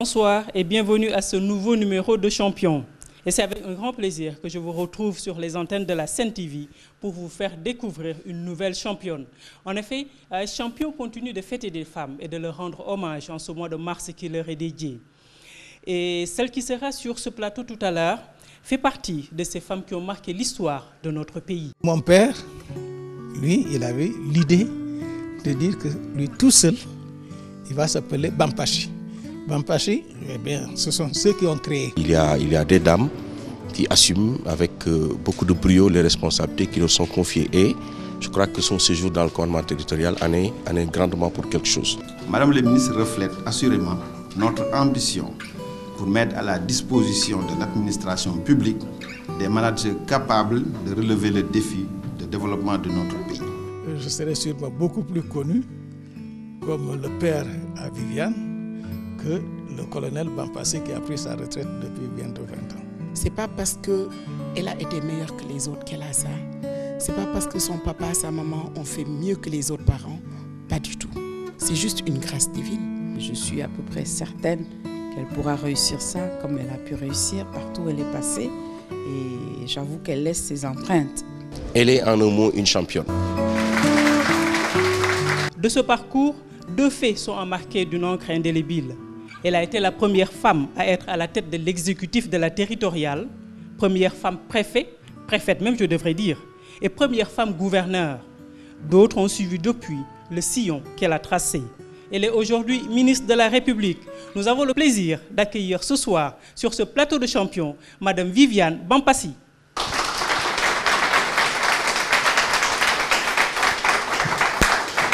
Bonsoir et bienvenue à ce nouveau numéro de Champion. Et c'est avec un grand plaisir que je vous retrouve sur les antennes de la Sen TV pour vous faire découvrir une nouvelle championne. En effet, Champion continue de fêter des femmes et de leur rendre hommage en ce mois de mars qui leur est dédié. Et celle qui sera sur ce plateau tout à l'heure fait partie de ces femmes qui ont marqué l'histoire de notre pays. Mon père, lui, il avait l'idée de dire que lui tout seul, il va s'appeler Bampachi. Bampachi, eh bien, ce sont ceux qui ont créé. Il y a des dames qui assument avec beaucoup de brio les responsabilités qui leur sont confiées. Et je crois que son séjour dans le commandement territorial en est grandement pour quelque chose. Madame la ministre reflète assurément notre ambition pour mettre à la disposition de l'administration publique des managers capables de relever le défi de développement de notre pays. Je serai sûrement beaucoup plus connu comme le père à Viviane que le colonel Bampassé qui a pris sa retraite depuis bientôt 20 ans. C'est pas parce qu'elle a été meilleure que les autres qu'elle a ça. C'est pas parce que son papa et sa maman ont fait mieux que les autres parents. Pas du tout. C'est juste une grâce divine. Je suis à peu près certaine qu'elle pourra réussir ça comme elle a pu réussir partout où elle est passée. Et j'avoue qu'elle laisse ses empreintes. Elle est en un mot une championne. De ce parcours, deux faits sont marqués d'une encre indélébile. Elle a été la première femme à être à la tête de l'exécutif de la territoriale, première femme préfète même je devrais dire, et première femme gouverneure. D'autres ont suivi depuis le sillon qu'elle a tracé. Elle est aujourd'hui ministre de la République. Nous avons le plaisir d'accueillir ce soir sur ce plateau de champions Madame Viviane Bampassy.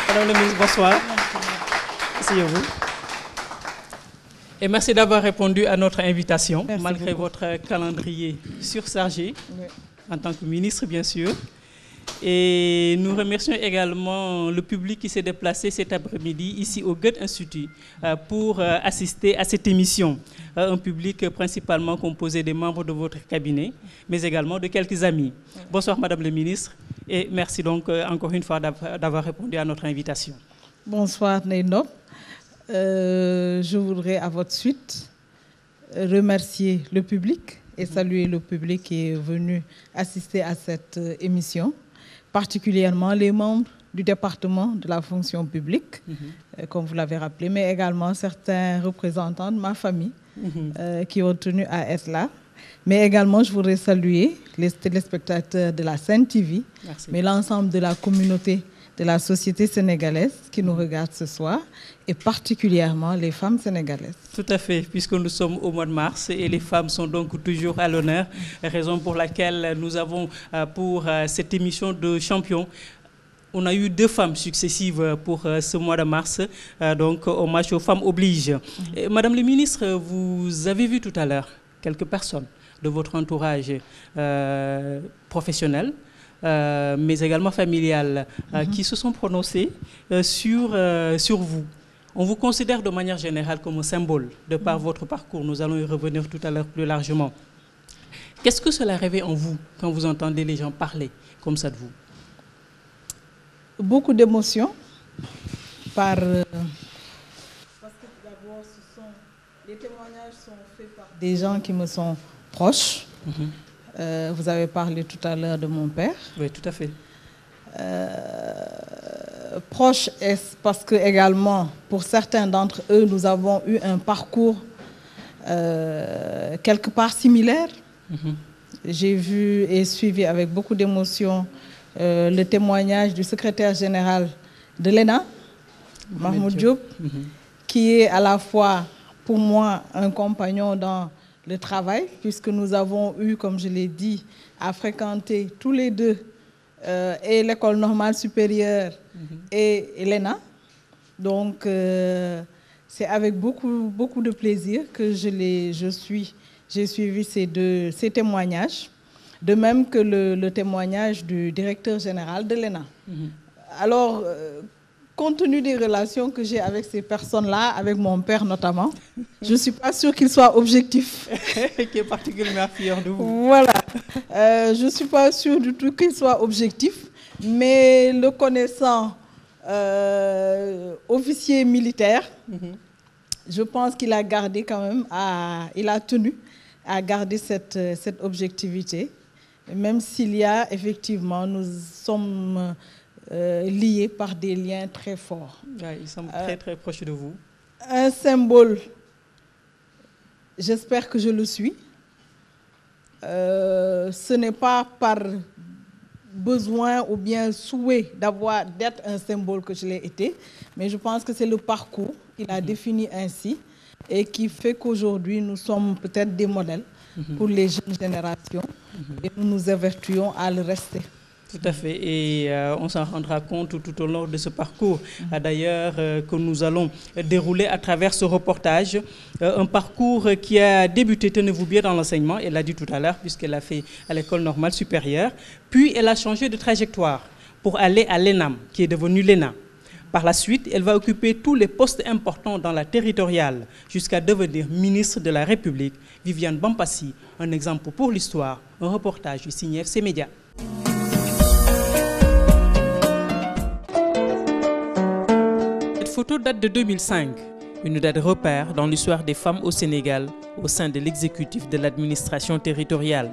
Madame la ministre, bonsoir. Asseyez-vous. Et merci d'avoir répondu à notre invitation, malgré votre calendrier surchargé, en tant que ministre, bien sûr. Et nous remercions également le public qui s'est déplacé cet après-midi ici au Goethe Institut pour assister à cette émission. Un public principalement composé des membres de votre cabinet, mais également de quelques amis. Bonsoir Madame la ministre et merci donc encore une fois d'avoir répondu à notre invitation. Bonsoir Neino. Je voudrais à votre suite remercier le public et saluer le public qui est venu assister à cette émission, particulièrement les membres du département de la fonction publique, comme vous l'avez rappelé, mais également certains représentants de ma famille qui ont tenu à être là. Mais également, je voudrais saluer les téléspectateurs de la Sen TV, mais l'ensemble de la communauté de la société sénégalaise qui nous regarde ce soir et particulièrement les femmes sénégalaises. Tout à fait, puisque nous sommes au mois de mars et les femmes sont donc toujours à l'honneur, raison pour laquelle nous avons pour cette émission de champions, on a eu deux femmes successives pour ce mois de mars, donc hommage aux femmes oblige. Madame la ministre, vous avez vu tout à l'heure quelques personnes de votre entourage professionnel, mais également familial, qui se sont prononcés sur vous. On vous considère de manière générale comme un symbole de par votre parcours. Nous allons y revenir tout à l'heure plus largement. Qu'est-ce que cela réveille en vous quand vous entendez les gens parler comme ça de vous? Beaucoup d'émotions parce que d'abord les témoignages sont faits par des gens qui me sont proches. Vous avez parlé tout à l'heure de mon père. Oui, tout à fait. Proche est parce que également, pour certains d'entre eux, nous avons eu un parcours quelque part similaire. J'ai vu et suivi avec beaucoup d'émotion le témoignage du secrétaire général de l'ENA, Mahmoud Diop, qui est à la fois pour moi un compagnon dans le travail, puisque nous avons eu, comme je l'ai dit, à fréquenter tous les deux et l'école normale supérieure et l'ENA. Donc, c'est avec beaucoup de plaisir que j'ai suivi ces témoignages, de même que le témoignage du directeur général de l'ENA. Alors, compte tenu des relations que j'ai avec ces personnes-là, avec mon père notamment, je ne suis pas sûre qu'il soit objectif. Qui est particulièrement fier de vous. Voilà. Je ne suis pas sûre du tout qu'il soit objectif, mais le connaissant officier militaire, je pense qu'il a gardé quand même, il a tenu à garder cette objectivité, même s'il y a effectivement, nous sommes liés par des liens très forts. Ouais, ils sont très très proches de vous. Un symbole, j'espère que je le suis. Ce n'est pas par besoin ou bien souhait d'être un symbole que je l'ai été, mais je pense que c'est le parcours qu'il a défini ainsi et qui fait qu'aujourd'hui nous sommes peut-être des modèles pour les jeunes générations et nous nous évertuons à le rester. Tout à fait, et on s'en rendra compte tout au long de ce parcours, d'ailleurs, que nous allons dérouler à travers ce reportage. Un parcours qui a débuté, tenez-vous bien, dans l'enseignement, elle l'a dit tout à l'heure, puisqu'elle a fait à l'école normale supérieure, puis elle a changé de trajectoire pour aller à l'ENAM, qui est devenue l'ENA. Par la suite, elle va occuper tous les postes importants dans la territoriale, jusqu'à devenir ministre de la République. Viviane Bampassi, un exemple pour l'histoire, un reportage signé FC Média. Cette photo date de 2005, une date repère dans l'histoire des femmes au Sénégal au sein de l'exécutif de l'administration territoriale.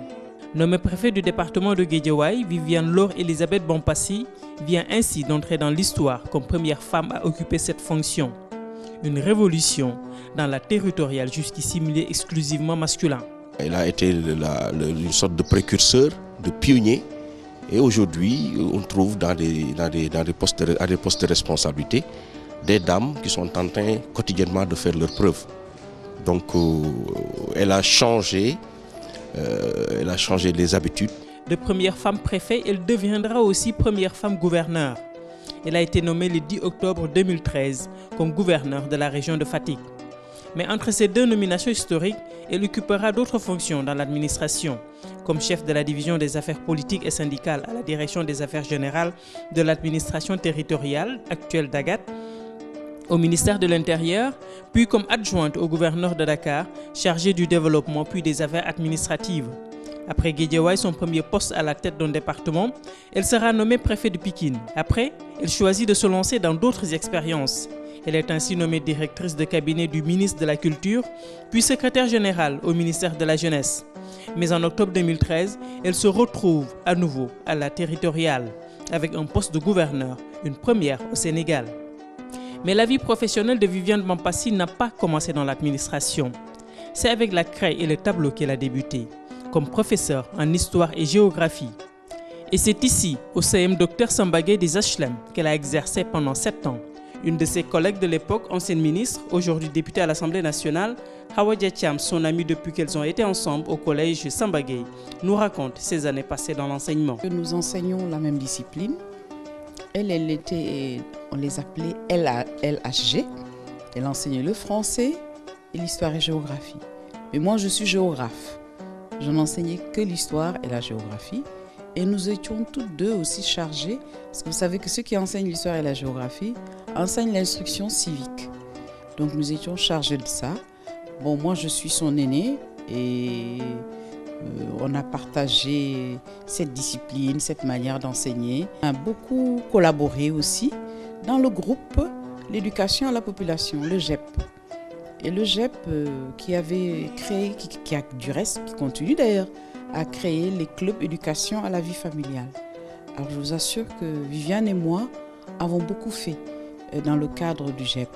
Nommée préfet du département de Guédiawaye, Viviane Laure Elisabeth Bampassi vient ainsi d'entrer dans l'histoire comme première femme à occuper cette fonction. Une révolution dans la territoriale jusqu'ici milieu exclusivement masculin. Elle a été une sorte de précurseur, de pionnier. Et aujourd'hui, on trouve à des postes de responsabilité des dames qui sont en train quotidiennement de faire leurs preuves. Donc elle a changé les habitudes. De première femme préfet, elle deviendra aussi première femme gouverneur. Elle a été nommée le 10 octobre 2013 comme gouverneure de la région de Fatick. Mais entre ces deux nominations historiques, elle occupera d'autres fonctions dans l'administration, comme chef de la division des affaires politiques et syndicales à la direction des affaires générales de l'administration territoriale, actuelle d'Agat, au ministère de l'Intérieur, puis comme adjointe au gouverneur de Dakar, chargée du développement puis des affaires administratives. Après Guédiawaye, son premier poste à la tête d'un département, elle sera nommée préfet de Pikine. Après, elle choisit de se lancer dans d'autres expériences. Elle est ainsi nommée directrice de cabinet du ministre de la Culture, puis secrétaire générale au ministère de la Jeunesse. Mais en octobre 2013, elle se retrouve à nouveau à la territoriale, avec un poste de gouverneur, une première au Sénégal. Mais la vie professionnelle de Viviane Bampassi n'a pas commencé dans l'administration. C'est avec la craie et le tableau qu'elle a débuté, comme professeure en histoire et géographie. Et c'est ici, au CM Dr Sambagay des HLM, qu'elle a exercé pendant 7 ans. Une de ses collègues de l'époque, ancienne ministre, aujourd'hui députée à l'Assemblée nationale, Hawa Diatiam, son amie depuis qu'elles ont été ensemble au collège Sambagay, nous raconte ses années passées dans l'enseignement. Nous enseignons la même discipline. Elle était, on les appelait LHG. Elle enseignait le français et l'histoire et géographie. Mais moi, je suis géographe. Je n'enseignais que l'histoire et la géographie. Et nous étions toutes deux aussi chargées, parce que vous savez que ceux qui enseignent l'histoire et la géographie enseignent l'instruction civique. Donc nous étions chargés de ça. Bon, moi je suis son aînée et on a partagé cette discipline, cette manière d'enseigner. On a beaucoup collaboré aussi dans le groupe l'éducation à la population, le GEP. Et le GEP qui avait créé, qui a du reste, qui continue d'ailleurs, à créer les clubs éducation à la vie familiale. Alors je vous assure que Viviane et moi avons beaucoup fait dans le cadre du GEP,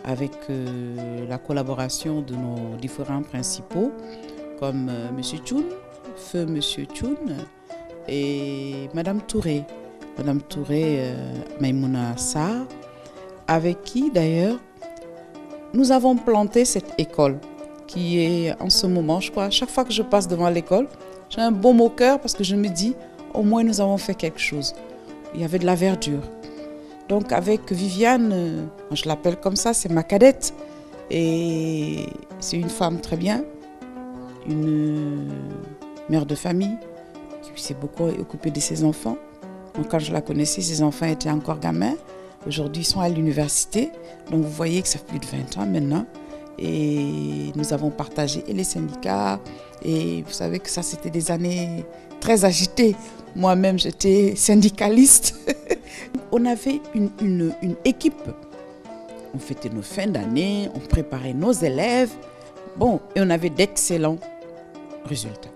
avec la collaboration de nos différents principaux, comme M. Tchoun, feu M. Tchoun, et Mme Touré. Mme Touré, Maïmouna Sarr, avec qui d'ailleurs nous avons planté cette école qui est en ce moment, je crois, à chaque fois que je passe devant l'école, j'ai un baume au cœur parce que je me dis, au moins nous avons fait quelque chose. Il y avait de la verdure. Donc avec Viviane, je l'appelle comme ça, c'est ma cadette. Et c'est une femme très bien, une mère de famille qui s'est beaucoup occupée de ses enfants. Donc quand je la connaissais, ses enfants étaient encore gamins. Aujourd'hui, ils sont à l'université. Donc vous voyez que ça fait plus de 20 ans maintenant. Et nous avons partagé et les syndicats. Et vous savez que ça, c'était des années très agitées. Moi-même, j'étais syndicaliste. On avait une équipe fêtait nos fins d'année, on préparait nos élèves. Bon, et on avait d'excellents résultats.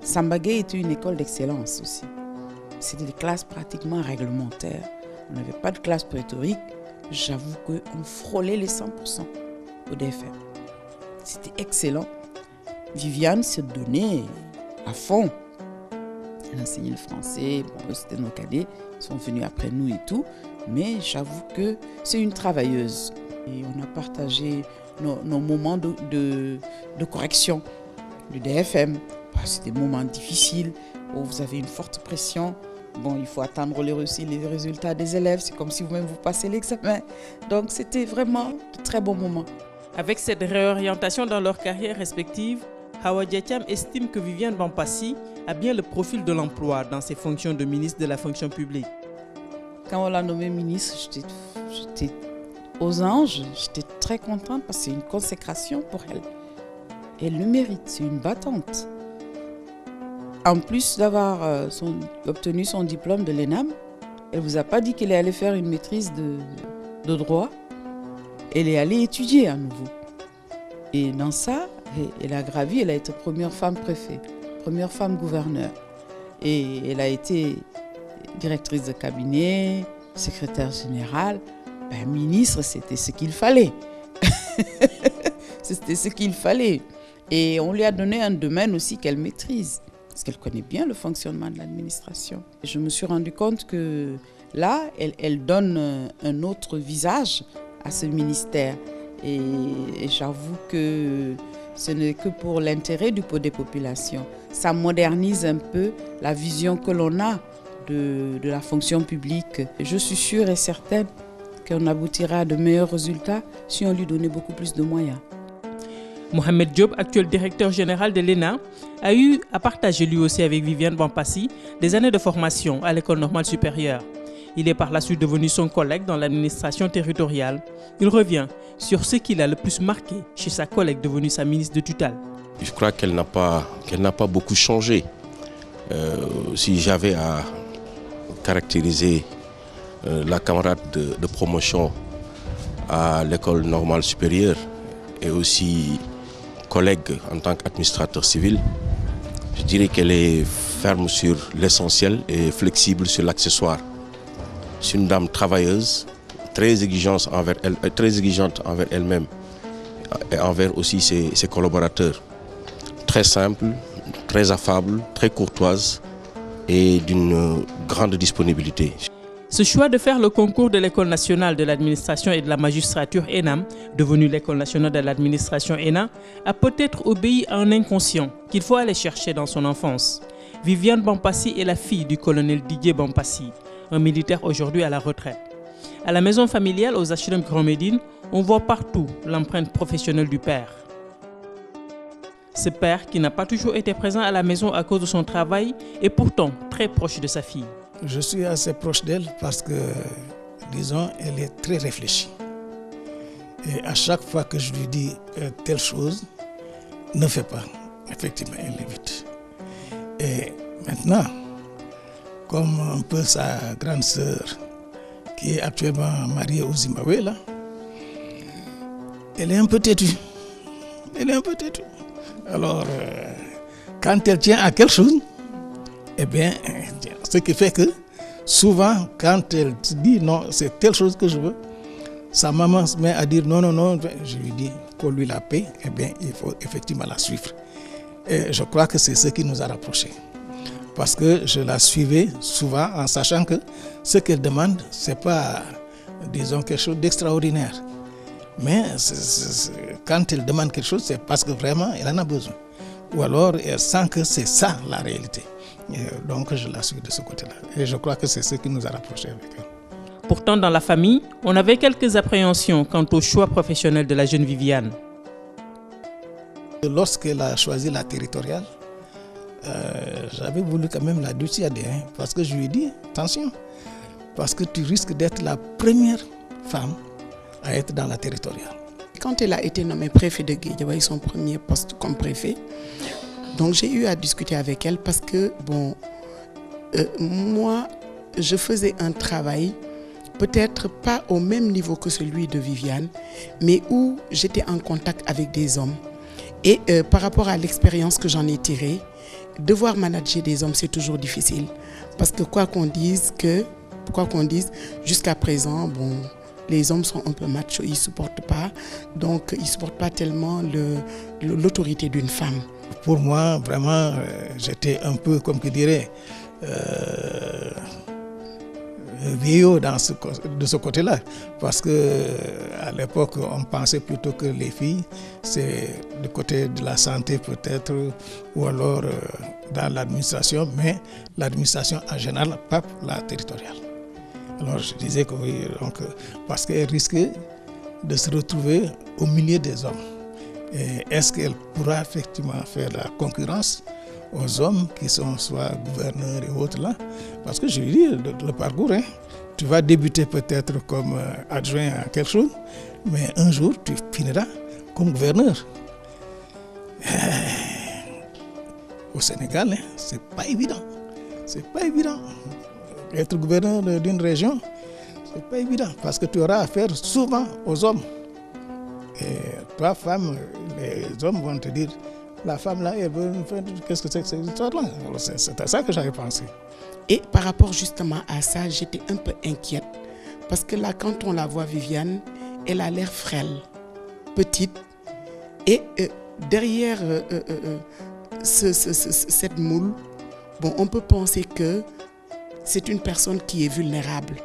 Samba Gueye était une école d'excellence aussi. C'était des classes pratiquement réglementaires. On n'avait pas de classe pléthorique. J'avoue qu'on frôlait les 100% au DFM. C'était excellent. Viviane se donnait à fond. Elle enseignait le français. Bon, c'était nos cadets. Ils sont venus après nous et tout. Mais j'avoue que c'est une travailleuse. Et on a partagé nos moments de correction du DFM. C'est des moments difficiles où vous avez une forte pression. Bon, il faut attendre les résultats des élèves. C'est comme si vous-même vous passez l'examen. Donc, c'était vraiment de très bons moments. Avec cette réorientation dans leur carrière respective, Hawa Dia-Thiam estime que Viviane Bampassi a bien le profil de l'emploi dans ses fonctions de ministre de la fonction publique. Quand on l'a nommée ministre, j'étais aux anges. J'étais très contente parce que c'est une consécration pour elle. Elle le mérite, c'est une battante. En plus d'avoir obtenu son diplôme de l'ENAM, elle ne vous a pas dit qu'elle allait faire une maîtrise de droit. Elle est allée étudier à nouveau. Et dans ça, elle a gravi, elle a été première femme préfet, première femme gouverneur. Et elle a été directrice de cabinet, secrétaire générale. Ben, ministre, c'était ce qu'il fallait. C'était ce qu'il fallait. Et on lui a donné un domaine aussi qu'elle maîtrise. Parce qu'elle connaît bien le fonctionnement de l'administration. Je me suis rendu compte que là, elle donne un autre visage à ce ministère. Et j'avoue que ce n'est que pour l'intérêt des populations. Ça modernise un peu la vision que l'on a de la fonction publique. Je suis sûre et certaine qu'on aboutira à de meilleurs résultats si on lui donnait beaucoup plus de moyens. Mohamed Diop, actuel directeur général de l'ENA, a eu à partager lui aussi avec Viviane Bampassi des années de formation à l'école normale supérieure. Il est par la suite devenu son collègue dans l'administration territoriale. Il revient sur ce qu'il a le plus marqué chez sa collègue devenue sa ministre de tutelle. Je crois qu'elle n'a pas beaucoup changé. Si j'avais à caractériser la camarade de promotion à l'école normale supérieure et aussi collègue en tant qu'administrateur civil, je dirais qu'elle est ferme sur l'essentiel et flexible sur l'accessoire. C'est une dame travailleuse, très exigeante envers elle-même et envers aussi ses collaborateurs. Très simple, très affable, très courtoise et d'une grande disponibilité. Ce choix de faire le concours de l'École nationale de l'administration et de la magistrature ENAM, devenue l'École nationale de l'administration ENA, a peut-être obéi à un inconscient qu'il faut aller chercher dans son enfance. Viviane Bampassi est la fille du colonel Didier Bampassi, un militaire aujourd'hui à la retraite. À la maison familiale aux HLM Grand Médine, on voit partout l'empreinte professionnelle du père. Ce père, qui n'a pas toujours été présent à la maison à cause de son travail, est pourtant très proche de sa fille. Je suis assez proche d'elle parce que, disons, elle est très réfléchie. Et à chaque fois que je lui dis telle chose, ne fais pas. Effectivement, elle évite. Et maintenant, comme un peu sa grande sœur, qui est actuellement mariée au Zimbabwe, là, elle est un peu têtue. Elle est un peu têtue. Alors, quand elle tient à quelque chose, eh bien, ce qui fait que souvent, quand elle dit non, c'est telle chose que je veux, sa maman se met à dire non, non, non, je lui dis qu'on lui la paie, eh bien, il faut effectivement la suivre. Et je crois que c'est ce qui nous a rapprochés. Parce que je la suivais souvent en sachant que ce qu'elle demande, ce n'est pas, disons, quelque chose d'extraordinaire. Mais quand elle demande quelque chose, c'est parce que vraiment, elle en a besoin. Ou alors, elle sent que c'est ça la réalité. Et donc, je la suis de ce côté-là. Et je crois que c'est ce qui nous a rapprochés avec elle. Pourtant, dans la famille, on avait quelques appréhensions quant au choix professionnel de la jeune Viviane. Lorsqu'elle a choisi la territoriale, j'avais voulu quand même la dissuader, parce que je lui ai dit, attention, parce que tu risques d'être la première femme à être dans la territoriale. Quand elle a été nommée préfet de Guédiawaye, son premier poste comme préfet, donc j'ai eu à discuter avec elle parce que, bon, moi, je faisais un travail peut-être pas au même niveau que celui de Viviane, mais où j'étais en contact avec des hommes. Et par rapport à l'expérience que j'en ai tirée, devoir manager des hommes, c'est toujours difficile. Parce que quoi qu'on dise, jusqu'à présent, bon, les hommes sont un peu machos, ils ne supportent pas. Donc, ils ne supportent pas tellement l'autorité d'une femme. Pour moi, vraiment, j'étais un peu, comme je dirais, vieillot de ce côté-là. Parce qu'à l'époque, on pensait plutôt que les filles, c'est du côté de la santé peut-être, ou alors dans l'administration, mais l'administration en général, pas la territoriale. Alors je disais que oui, donc, parce qu'elle risquait de se retrouver au milieu des hommes. Et est-ce qu'elle pourra effectivement faire la concurrence aux hommes qui sont soit gouverneurs et autres là? Parce que je lui dis, le parcours, hein, tu vas débuter peut-être comme adjoint à quelque chose, mais un jour tu finiras comme gouverneur. Au Sénégal, hein, c'est pas évident. C'est pas évident. Être gouverneur d'une région, c'est pas évident parce que tu auras affaire souvent aux hommes. Et toi, femme, les hommes vont te dire, la femme là, elle veut faire, qu'est-ce que c'est que cette histoire-là? C'est à ça que j'avais pensé. Et par rapport justement à ça, j'étais un peu inquiète. Parce que là, quand on la voit, Viviane, elle a l'air frêle, petite. Et derrière cette moule, bon, on peut penser que c'est une personne qui est vulnérable.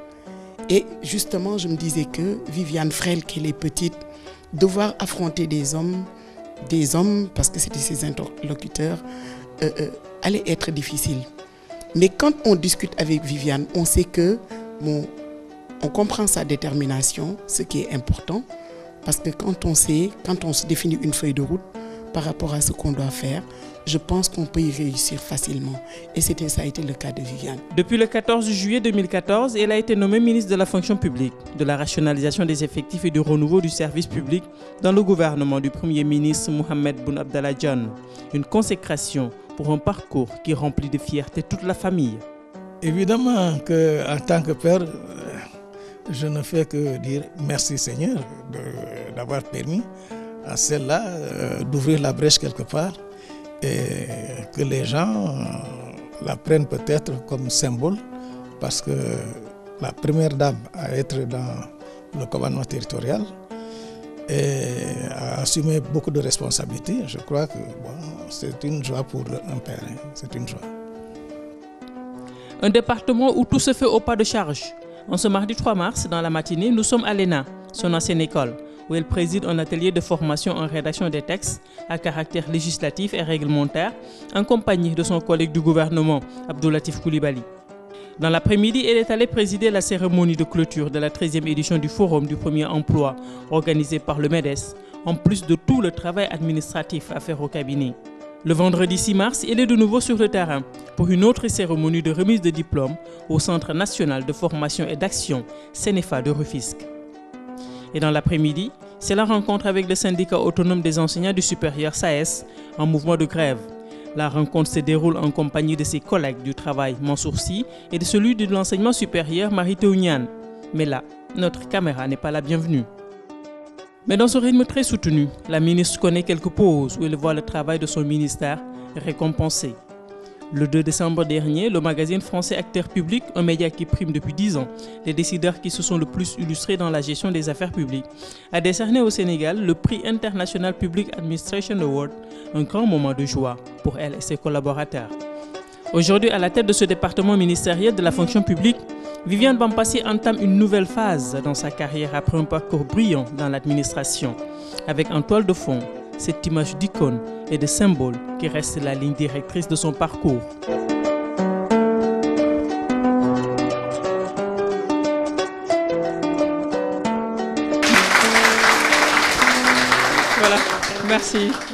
Et justement, je me disais que Viviane, frêle qu'elle est petite, devoir affronter des hommes, parce que c'était ses interlocuteurs, allait être difficile. Mais quand on discute avec Viviane, on sait que, bon, on comprend sa détermination, ce qui est important, parce que quand on se définit une feuille de route par rapport à ce qu'on doit faire, je pense qu'on peut y réussir facilement. Et ça a été le cas de Viviane. Depuis le 14 juillet 2014, elle a été nommée ministre de la fonction publique, de la rationalisation des effectifs et du renouveau du service public dans le gouvernement du Premier ministre Mohamed Boun Abdallah Dionne. Une consécration pour un parcours qui remplit de fierté toute la famille. Évidemment qu'en tant que père, je ne fais que dire merci Seigneur d'avoir permis à celle-là d'ouvrir la brèche quelque part et que les gens la prennent peut-être comme symbole parce que la première dame à être dans le commandement territorial et à assumer beaucoup de responsabilités, je crois que bon, c'est une joie pour un père, hein, c'est une joie. Un département où tout se fait au pas de charge. En ce mardi 3 mars, dans la matinée, nous sommes à l'ENA, son ancienne école, où elle préside un atelier de formation en rédaction des textes à caractère législatif et réglementaire, en compagnie de son collègue du gouvernement, Abdoulatif Coulibaly. Dans l'après-midi, elle est allée présider la cérémonie de clôture de la 13e édition du Forum du Premier Emploi, organisé par le MEDES, en plus de tout le travail administratif à faire au cabinet. Le vendredi 6 mars, elle est de nouveau sur le terrain pour une autre cérémonie de remise de diplôme au Centre national de formation et d'action, CNFA de Rufisque. Et dans l'après-midi, c'est la rencontre avec le syndicat autonome des enseignants du supérieur SAES en mouvement de grève. La rencontre se déroule en compagnie de ses collègues du travail Mansour Sy et de celui de l'enseignement supérieur Marie-Théo Niane. Mais là, notre caméra n'est pas la bienvenue. Mais dans ce rythme très soutenu, la ministre connaît quelques pauses où elle voit le travail de son ministère récompensé. Le 2 décembre dernier, le magazine français Acteurs Publics, un média qui prime depuis 10 ans les décideurs qui se sont le plus illustrés dans la gestion des affaires publiques, a décerné au Sénégal le prix International Public Administration Award, un grand moment de joie pour elle et ses collaborateurs. Aujourd'hui, à la tête de ce département ministériel de la fonction publique, Viviane Bampassi entame une nouvelle phase dans sa carrière après un parcours brillant dans l'administration, avec en toile de fond cette image d'icône et de symbole qui reste la ligne directrice de son parcours. Voilà, merci.